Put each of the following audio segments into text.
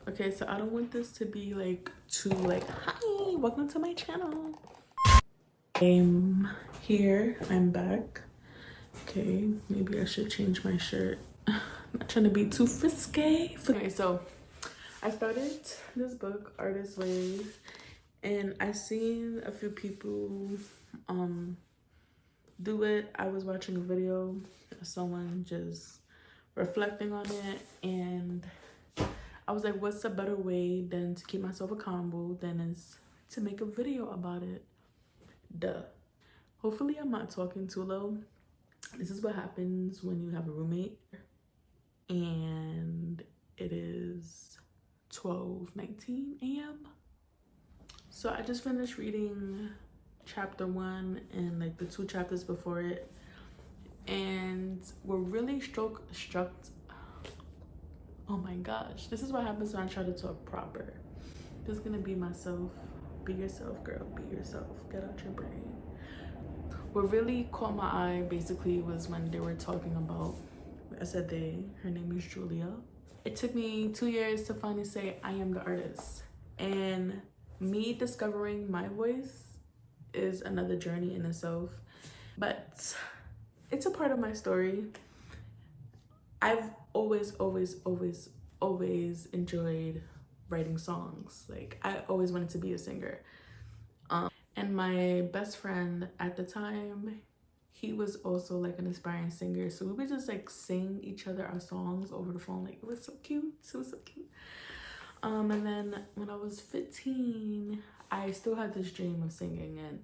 Okay, so I don't want this to be like too like, hi, welcome to my channel. I'm here, I'm back. Okay, maybe I should change my shirt. I'm not trying to be too frisky. Okay, so I started this book, Artist Ways, and I seen a few people do it. I was watching a video of someone just reflecting on it, and I was like, what's a better way than to keep myself accountable than is to make a video about it? Duh. Hopefully I'm not talking too low. This is what happens when you have a roommate and it is 12:19 a.m. So I just finished reading chapter 1 and like the 2 chapters before it, and we're really struck. Oh my gosh, this is what happens when I try to talk proper. This is gonna be myself. Be yourself, girl. Be yourself. Get out your brain. What really caught my eye basically was when they were talking about, I said they, her name is Julia. It took me 2 years to finally say I am the artist. And me discovering my voice is another journey in itself. But it's a part of my story. I've always enjoyed writing songs. Like, I always wanted to be a singer. And my best friend at the time, he was also like an aspiring singer. So we would just like sing each other our songs over the phone. Like, it was so cute. It was so cute. And then when I was 15, I still had this dream of singing. And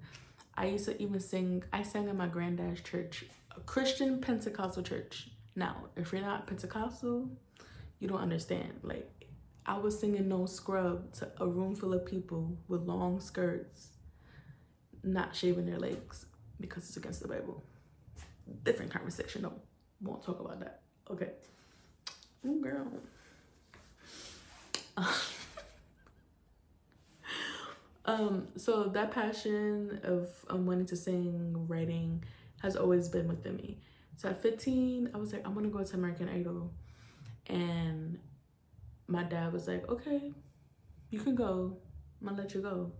I used to even sing. I sang in my granddad's church, a Christian Pentecostal church. Now, if you're not Pentecostal, you don't understand. Like, I was singing No Scrub to a room full of people with long skirts, not shaving their legs because it's against the Bible. Different conversation. No, won't talk about that. Okay. Ooh, girl. So that passion of wanting to sing, writing has always been within me. So at 15, I was like, I'm gonna go to American Idol. And my dad was like, okay, you can go. I'm gonna let you go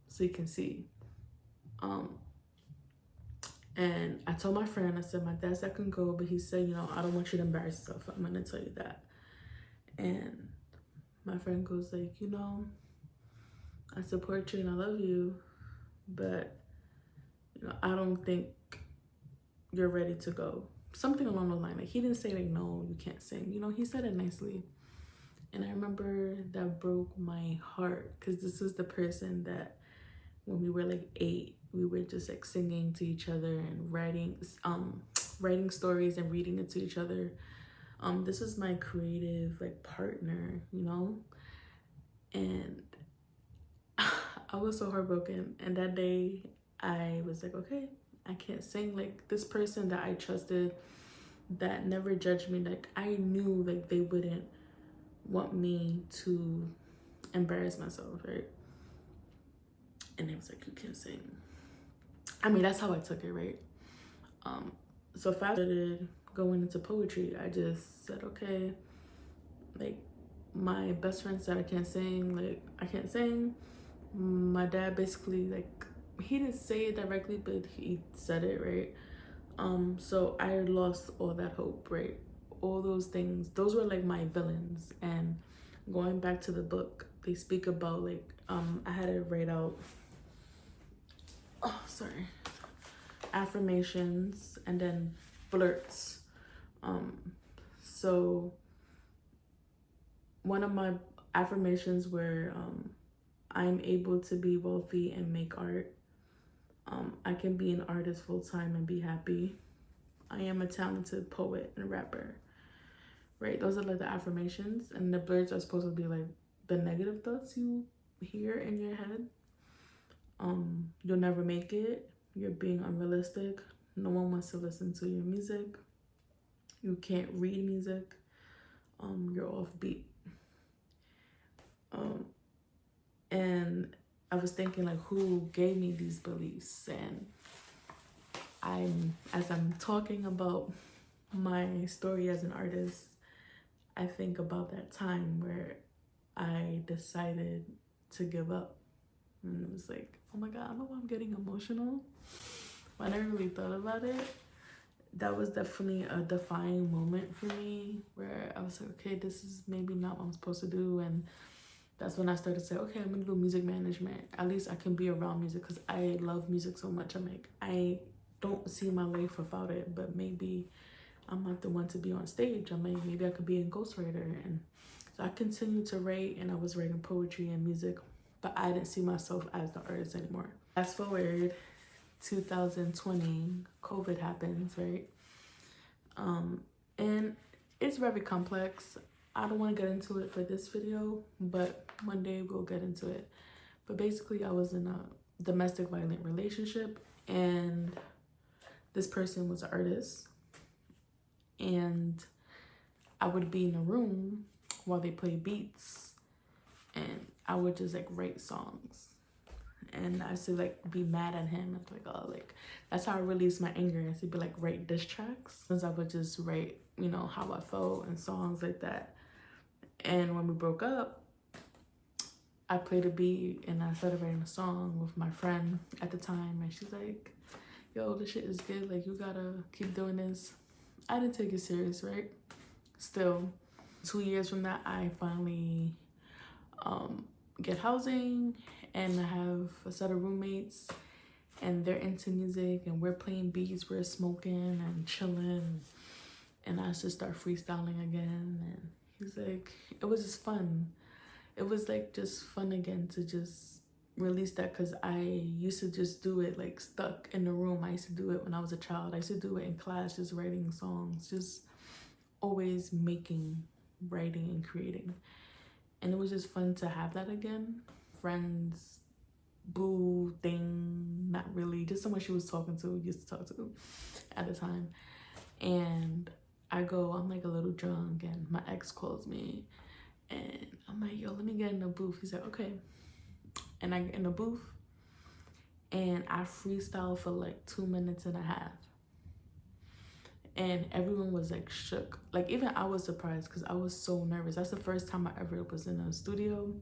so you can see. And I told my friend, I said, my dad said I can go, but he said, you know, I don't want you to embarrass yourself. I'm gonna tell you that. And my friend goes like, you know, I support you and I love you, but you know, I don't think you're ready to go. Something along the line. Like, he didn't say like, no, you can't sing. You know, he said it nicely. And I remember that broke my heart because this is the person that when we were like 8, we were just like singing to each other and writing stories and reading it to each other. This is my creative like partner, you know? And I was so heartbroken. And that day I was like, okay, I can't sing. Like, this person that I trusted, that never judged me, like I knew like they wouldn't want me to embarrass myself, right? And they was like, you can sing. I mean, that's how I took it, right? So if I started going into poetry, I just said, okay, like, my best friend said I can't sing, like, I can't sing. My dad basically, like, he didn't say it directly, but he said it, right? So I lost all that hope, right? All those things, those were like my villains. And going back to the book, they speak about like, I had to write out, affirmations and then flirts. So one of my affirmations were, I'm able to be wealthy and make art. I can be an artist full time and be happy. I am a talented poet and rapper. Right? Those are like the affirmations, and the blurs are supposed to be like the negative thoughts you hear in your head. You'll never make it. You're being unrealistic. No one wants to listen to your music. You can't read music. You're offbeat. And I was thinking like, who gave me these beliefs? And as I'm talking about my story as an artist, I think about that time where I decided to give up. And it was like, oh my God, I don't know why I'm getting emotional. I never really thought about it. That was definitely a defining moment for me where I was like, okay, this is maybe not what I'm supposed to do. And that's when I started to say, okay, I'm gonna do music management. At least I can be around music because I love music so much. I'm like, I don't see my life without it, but maybe I'm not the one to be on stage. I'm like, maybe I could be a ghostwriter. And so I continued to write, and I was writing poetry and music, but I didn't see myself as the artist anymore. Fast forward 2020, COVID happens, right? And it's very complex. I don't want to get into it for this video, but one day we'll get into it. But basically, I was in a domestic violent relationship, and this person was an artist, and I would be in a room while they play beats, and I would just like write songs. And I used to like be mad at him and like, oh, like that's how I release my anger. I used to be like write diss tracks. Since I would just write, you know, how I felt and songs like that. And when we broke up, I played a beat and I started writing a song with my friend at the time, and she's like, yo, this shit is good, like you gotta keep doing this. I didn't take it serious, right? Still, 2 years from that, I finally get housing, and I have a set of roommates, and they're into music, and we're playing beats, we're smoking and chilling, and I just start freestyling again. And he's like, it was just fun. It was like just fun again to just release that, because I used to just do it like stuck in the room. I used to do it when I was a child. I used to do it in class, just writing songs, just always making, writing and creating. And it was just fun to have that again. Friends, boo thing, not really, just someone she was talking to, used to talk to at the time. And I'm like a little drunk, and my ex calls me, and I'm like, yo, let me get in the booth. He's like, okay. And I get in the booth, and I freestyle for like 2.5 minutes. And everyone was like shook. Like even I was surprised because I was so nervous. That's the first time I ever was in a studio.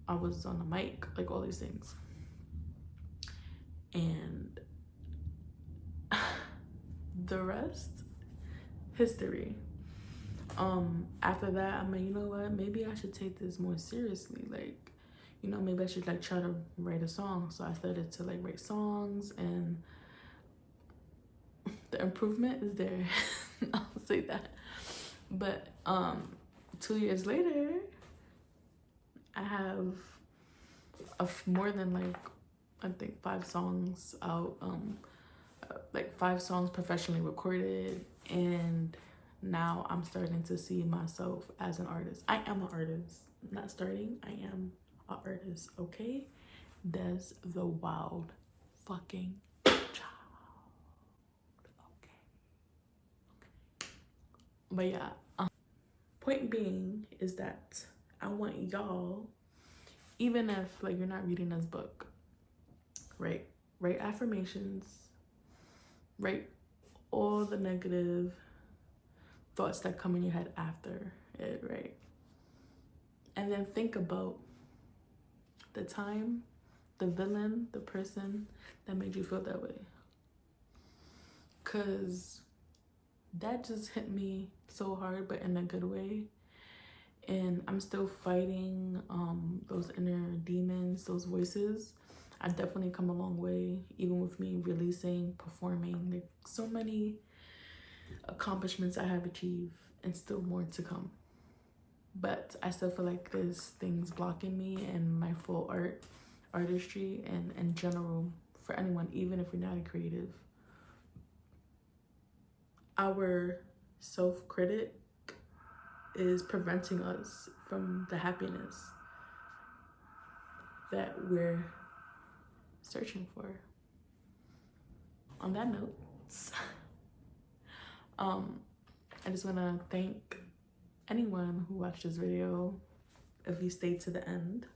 I was on the mic, like all these things. And the rest, history. After that, I'm like, you know what? Maybe I should take this more seriously. Like, you know, maybe I should like try to write a song. So I started to like write songs, and the improvement is there. I'll say that. But 2 years later, I have more than like, I think 5 songs out, like 5 songs professionally recorded, and now I'm starting to see myself as an artist. I am an artist, not starting, I am an artist, okay? Des the Wild fucking Child. But yeah, point being is that I want y'all, even if like you're not reading this book, write affirmations, write all the negative thoughts that come in your head after it, right? And then think about the time, the villain, the person that made you feel that way. Cause that just hit me so hard, but in a good way. And I'm still fighting those inner demons, those voices. I've definitely come a long way, even with me releasing, performing. Like so many accomplishments I have achieved, and still more to come. But I still feel like there's things blocking me and my full artistry, and in general, for anyone, even if you're not a creative. Our self-critic is preventing us from the happiness that we're searching for. On that note, I just want to thank anyone who watched this video, if you stayed to the end.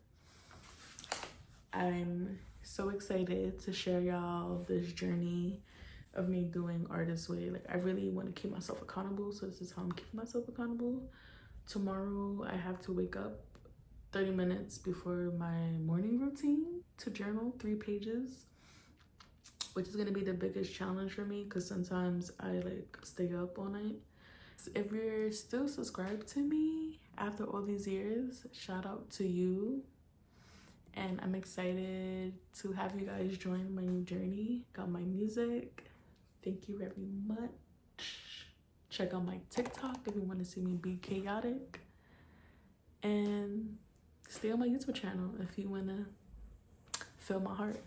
I'm so excited to share y'all this journey of me doing Artist Way. Like I really want to keep myself accountable, so this is how I'm keeping myself accountable. Tomorrow I have to wake up 30 minutes before my morning routine to journal 3 pages, which is going to be the biggest challenge for me because sometimes I like stay up all night. If you're still subscribed to me after all these years, shout out to you. And I'm excited to have you guys join my new journey. Got my music. Thank you very much. Check out my TikTok if you want to see me be chaotic. And stay on my YouTube channel if you want to feel my heart.